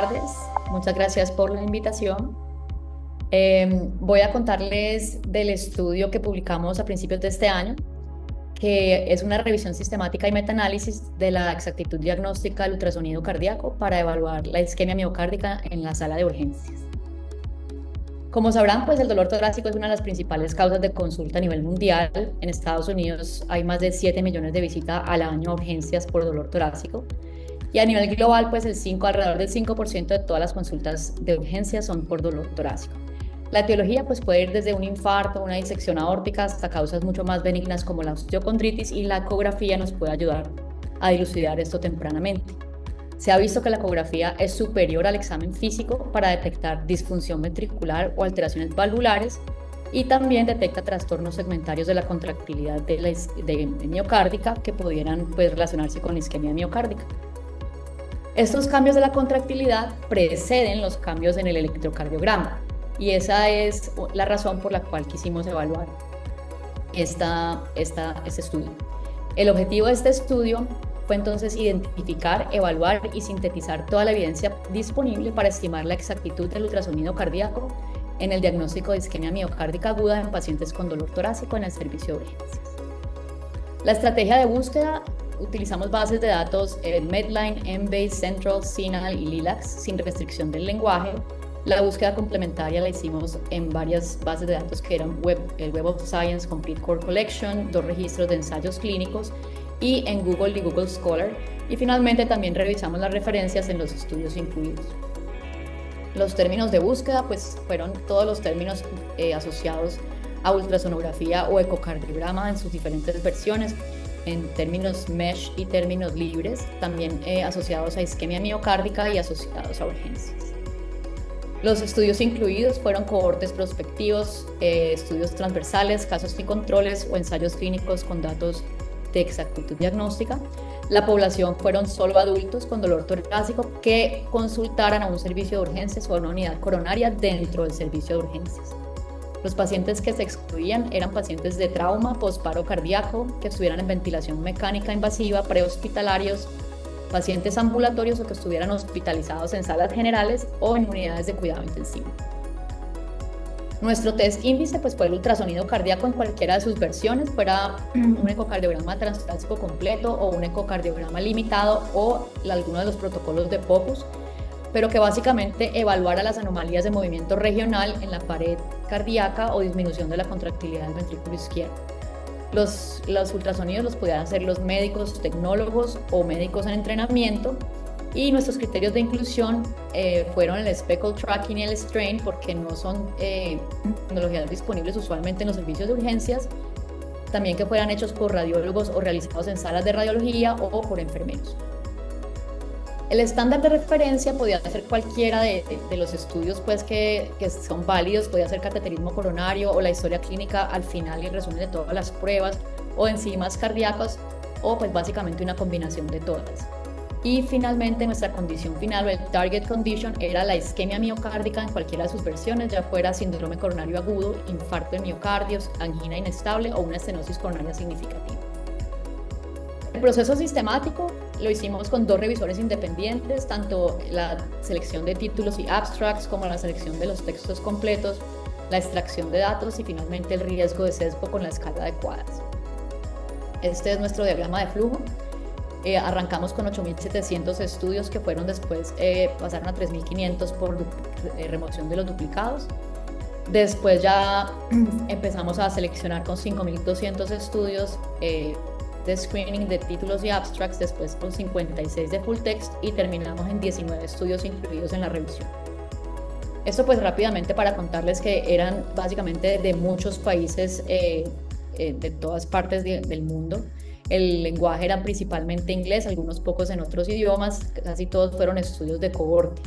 tardes, muchas gracias por la invitación. Voy a contarles del estudio que publicamos a principios de este año, que es una revisión sistemática y metaanálisis de la exactitud diagnóstica del ultrasonido cardíaco para evaluar la isquemia miocárdica en la sala de urgencias. Como sabrán, pues el dolor torácico es una de las principales causas de consulta a nivel mundial. En Estados Unidos hay más de 7 millones de visitas al año a urgencias por dolor torácico. Y a nivel global, pues alrededor del 5% de todas las consultas de urgencias son por dolor torácico. La etiología pues puede ir desde un infarto, una disección aórtica, hasta causas mucho más benignas como la osteocondritis, y la ecografía nos puede ayudar a dilucidar esto tempranamente. Se ha visto que la ecografía es superior al examen físico para detectar disfunción ventricular o alteraciones valvulares, y también detecta trastornos segmentarios de la contractilidad de miocárdica que pudieran pues relacionarse con isquemia miocárdica. Estos cambios de la contractilidad preceden los cambios en el electrocardiograma, y esa es la razón por la cual quisimos evaluar este estudio. El objetivo de este estudio fue entonces identificar, evaluar y sintetizar toda la evidencia disponible para estimar la exactitud del ultrasonido cardíaco en el diagnóstico de isquemia miocárdica aguda en pacientes con dolor torácico en el servicio de urgencias. La estrategia de búsqueda: utilizamos bases de datos Medline, Embase, Central, CINAHL y LILAC sin restricción del lenguaje. La búsqueda complementaria la hicimos en varias bases de datos que eran el Web of Science Complete Core Collection, 2 registros de ensayos clínicos, y en Google y Google Scholar. Y finalmente también revisamos las referencias en los estudios incluidos. Los términos de búsqueda pues fueron todos los términos asociados a ultrasonografía o ecocardiograma en sus diferentes versiones, en términos MESH y términos libres, también asociados a isquemia miocárdica y asociados a urgencias. Los estudios incluidos fueron cohortes prospectivos, estudios transversales, casos y controles o ensayos clínicos con datos de exactitud diagnóstica. La población fueron solo adultos con dolor torácico que consultaran a un servicio de urgencias o a una unidad coronaria dentro del servicio de urgencias. Los pacientes que se excluían eran pacientes de trauma, postparo cardíaco, que estuvieran en ventilación mecánica invasiva, prehospitalarios, pacientes ambulatorios o que estuvieran hospitalizados en salas generales o en unidades de cuidado intensivo. Nuestro test índice pues fue el ultrasonido cardíaco en cualquiera de sus versiones, fuera un ecocardiograma transtorácico completo o un ecocardiograma limitado o alguno de los protocolos de POCUS, pero que básicamente evaluara las anomalías de movimiento regional en la pared cardíaca o disminución de la contractilidad del ventrículo izquierdo. Los ultrasonidos los podían hacer los médicos, tecnólogos o médicos en entrenamiento, y nuestros criterios de inclusión fueron el speckle tracking y el strain, porque no son tecnologías disponibles usualmente en los servicios de urgencias. También que fueran hechos por radiólogos o realizados en salas de radiología o por enfermeros. El estándar de referencia podía ser cualquiera de los estudios pues, que son válidos. Podía ser cateterismo coronario o la historia clínica al final y el resumen de todas las pruebas, o enzimas cardíacas, o pues básicamente una combinación de todas. Y finalmente nuestra condición final o el target condition era la isquemia miocárdica en cualquiera de sus versiones, ya fuera síndrome coronario agudo, infarto de miocardio, angina inestable o una estenosis coronaria significativa. El proceso sistemático lo hicimos con 2 revisores independientes, tanto la selección de títulos y abstracts como la selección de los textos completos, la extracción de datos y finalmente el riesgo de sesgo con la escala adecuada. Este es nuestro diagrama de flujo. Arrancamos con 8.700 estudios que fueron después, pasaron a 3.500 por remoción de los duplicados. Después ya empezamos a seleccionar con 5.200 estudios de screening de títulos y abstracts, después con 56 de full text, y terminamos en 19 estudios incluidos en la revisión. Esto pues rápidamente para contarles que eran básicamente de muchos países, de todas partes del mundo. El lenguaje era principalmente inglés, algunos pocos en otros idiomas, casi todos fueron estudios de cohorte.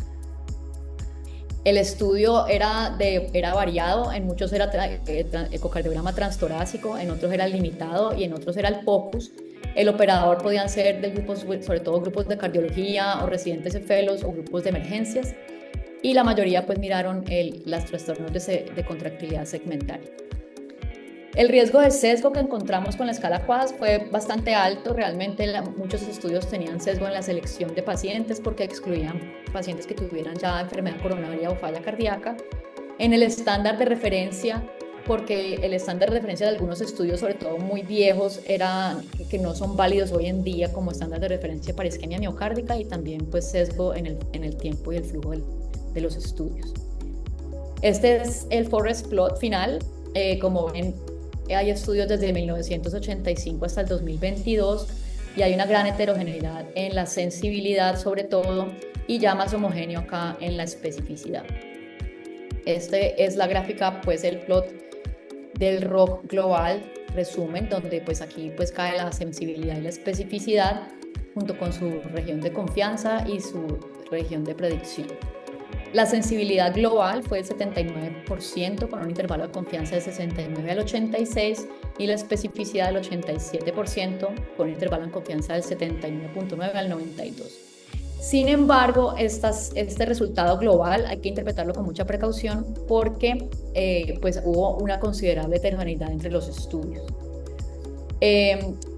El estudio era variado, en muchos era ecocardiograma transtorácico, en otros era limitado y en otros era el POCUS. El operador podían ser de grupos, sobre todo grupos de cardiología o residentes fellows o grupos de emergencias, y la mayoría pues miraron los trastornos de contractilidad segmentaria. El riesgo de sesgo que encontramos con la escala QAS fue bastante alto. Realmente muchos estudios tenían sesgo en la selección de pacientes porque excluían pacientes que tuvieran ya enfermedad coronaria o falla cardíaca. En el estándar de referencia, porque el estándar de referencia de algunos estudios, sobre todo muy viejos, que no son válidos hoy en día como estándar de referencia para isquemia miocárdica, y también pues sesgo en el tiempo y el flujo de los estudios. Este es el forest plot final. Como ven, hay estudios desde 1985 hasta el 2022 y hay una gran heterogeneidad en la sensibilidad sobre todo y ya más homogéneo acá en la especificidad. Este es la gráfica, pues el plot del ROC global, resumen, donde pues aquí pues cae la sensibilidad y la especificidad junto con su región de confianza y su región de predicción. La sensibilidad global fue del 79% con un intervalo de confianza de 69 al 86 y la especificidad del 87% con un intervalo de confianza del 79.9 al 92. Sin embargo, este resultado global hay que interpretarlo con mucha precaución porque pues hubo una considerable heterogeneidad entre los estudios.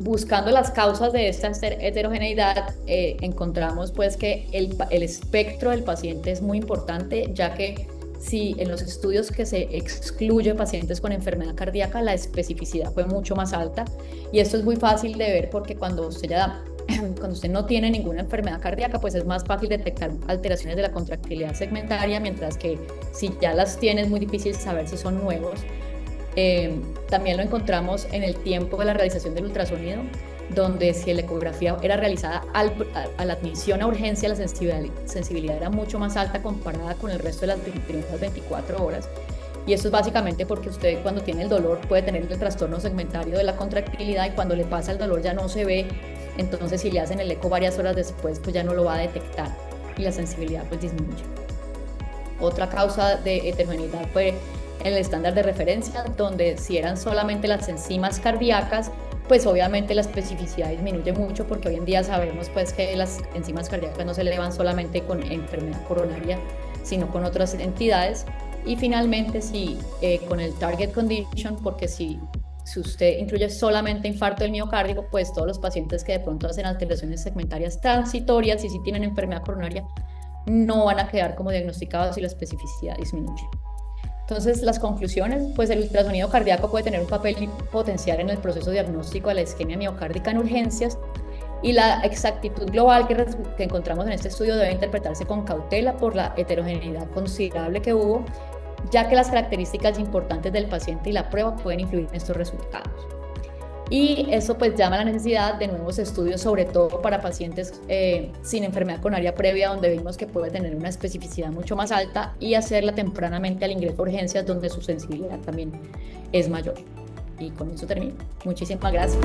Buscando las causas de esta heterogeneidad, encontramos pues que el espectro del paciente es muy importante, ya que si en los estudios que se excluye pacientes con enfermedad cardíaca, la especificidad fue mucho más alta, y esto es muy fácil de ver porque cuando usted no tiene ninguna enfermedad cardíaca, pues es más fácil detectar alteraciones de la contractilidad segmentaria, mientras que si ya las tiene es muy difícil saber si son nuevos. También lo encontramos en el tiempo de la realización del ultrasonido, donde si la ecografía era realizada a la admisión a urgencia, la sensibilidad era mucho más alta comparada con el resto de las primeras 24 horas. Y esto es básicamente porque usted cuando tiene el dolor puede tener el trastorno segmentario de la contractilidad y cuando le pasa el dolor ya no se ve, entonces si le hacen el eco varias horas después pues ya no lo va a detectar y la sensibilidad pues disminuye. Otra causa de heterogeneidad fue en el estándar de referencia, donde si eran solamente las enzimas cardíacas, pues obviamente la especificidad disminuye mucho porque hoy en día sabemos pues que las enzimas cardíacas no se elevan solamente con enfermedad coronaria, sino con otras entidades. Y finalmente con el target condition, porque si usted incluye solamente infarto del miocardio, pues todos los pacientes que de pronto hacen alteraciones segmentarias transitorias y si tienen enfermedad coronaria no van a quedar como diagnosticados y la especificidad disminuye. Entonces, las conclusiones, pues el ultrasonido cardíaco puede tener un papel potencial en el proceso diagnóstico de la isquemia miocárdica en urgencias, y la exactitud global que encontramos en este estudio debe interpretarse con cautela por la heterogeneidad considerable que hubo, ya que las características importantes del paciente y la prueba pueden influir en estos resultados. Y eso pues llama a la necesidad de nuevos estudios, sobre todo para pacientes sin enfermedad coronaria previa, donde vimos que puede tener una especificidad mucho más alta, y hacerla tempranamente al ingreso a urgencias, donde su sensibilidad también es mayor. Y con eso termino. Muchísimas gracias.